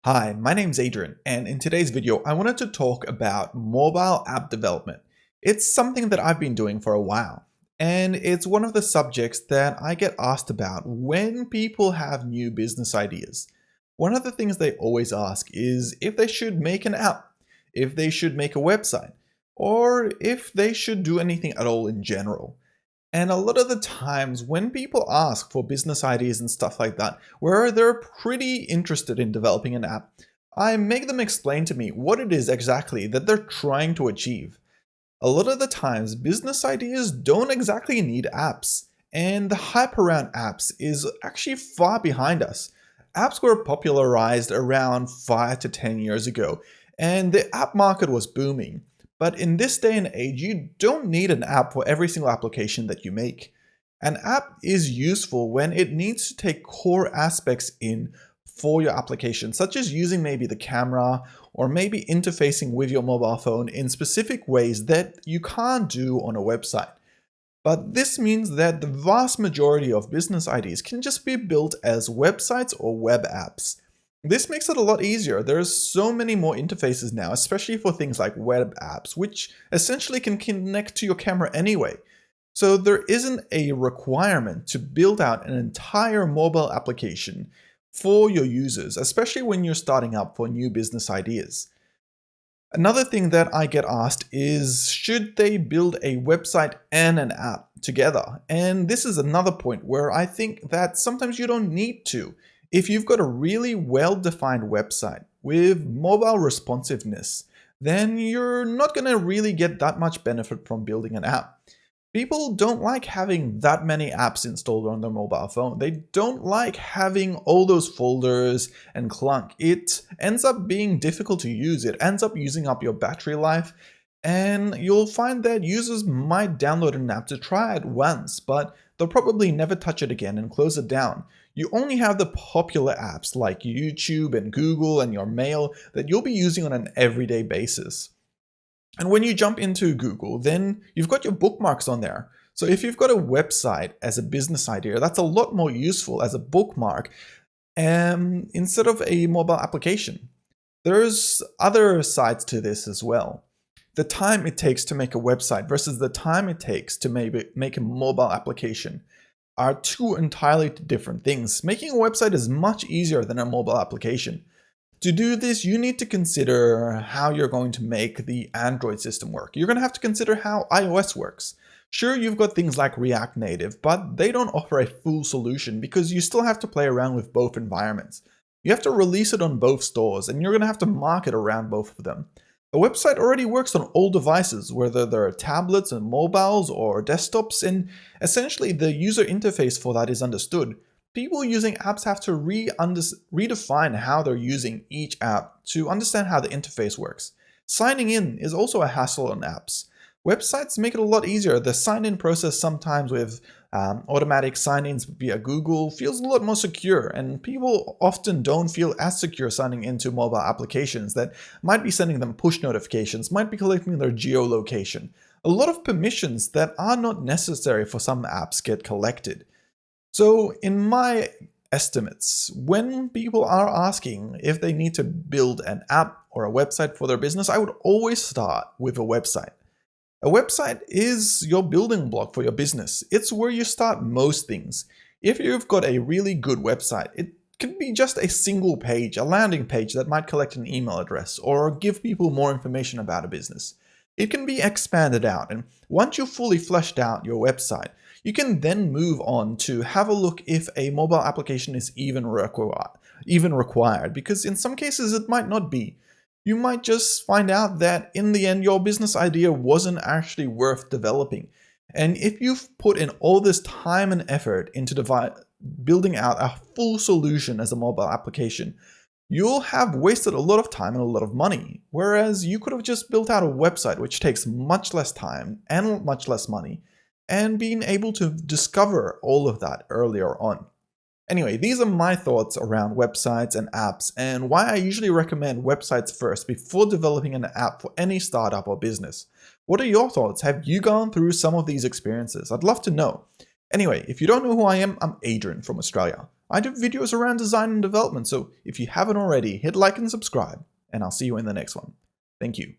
Hi, my name's Adrian, and in today's video, I wanted to talk about mobile app development. It's something that I've been doing for a while, and it's one of the subjects that I get asked about when people have new business ideas. One of the things they always ask is if they should make an app, if they should make a website, or if they should do anything at all in general. And a lot of the times when people ask for business ideas and stuff like that, where they're pretty interested in developing an app, I make them explain to me what it is exactly that they're trying to achieve. A lot of the times, business ideas don't exactly need apps, and the hype around apps is actually far behind us. Apps were popularized around 5 to 10 years ago, and the app market was booming. But in this day and age, you don't need an app for every single application that you make. An app is useful when it needs to take core aspects in for your application, such as using maybe the camera or maybe interfacing with your mobile phone in specific ways that you can't do on a website. But this means that the vast majority of business ideas can just be built as websites or web apps. This makes it a lot easier. There's so many more interfaces now, especially for things like web apps, which essentially can connect to your camera anyway. So there isn't a requirement to build out an entire mobile application for your users, especially when you're starting up for new business ideas. Another thing that I get asked is, should they build a website and an app together? And this is another point where I think that sometimes you don't need to. If you've got a really well-defined website with mobile responsiveness, then you're not going to really get that much benefit from building an app. People don't like having that many apps installed on their mobile phone. They don't like having all those folders and clunk. It ends up being difficult to use. It ends up using up your battery life, and you'll find that users might download an app to try it once, but they'll probably never touch it again and close it down. You only have the popular apps like YouTube and Google and your mail that you'll be using on an everyday basis. And when you jump into Google, then you've got your bookmarks on there. So if you've got a website as a business idea, that's a lot more useful as a bookmark instead of a mobile application. There's other sides to this as well. The time it takes to make a website versus the time it takes to maybe make a mobile application are two entirely different things. Making a website is much easier than a mobile application. To do this, you need to consider how you're going to make the Android system work. You're going to have to consider how iOS works. Sure, you've got things like React Native, but they don't offer a full solution because you still have to play around with both environments. You have to release it on both stores, and you're going to have to market around both of them. A website already works on all devices, whether they're tablets and mobiles or desktops, and essentially the user interface for that is understood. People using apps have to redefine how they're using each app to understand how the interface works. Signing in is also a hassle on apps. Websites make it a lot easier. The sign-in process sometimes with automatic sign-ins via Google feels a lot more secure, and people often don't feel as secure signing into mobile applications that might be sending them push notifications, might be collecting their geolocation. A lot of permissions that are not necessary for some apps get collected. So in my estimates, when people are asking if they need to build an app or a website for their business, I would always start with a website. A website is your building block for your business. It's where you start most things. If you've got a really good website, it can be just a single page, a landing page that might collect an email address or give people more information about a business. It can be expanded out, and once you've fully fleshed out your website, you can then move on to have a look if a mobile application is even required, because in some cases it might not be. You might just find out that in the end your business idea wasn't actually worth developing. And if you've put in all this time and effort into building out a full solution as a mobile application, you'll have wasted a lot of time and a lot of money, whereas you could have just built out a website which takes much less time and much less money, and being able to discover all of that earlier on. Anyway, these are my thoughts around websites and apps, and why I usually recommend websites first before developing an app for any startup or business. What are your thoughts? Have you gone through some of these experiences? I'd love to know. Anyway, if you don't know who I am, I'm Adrian from Australia. I do videos around design and development, so if you haven't already, hit like and subscribe, and I'll see you in the next one. Thank you.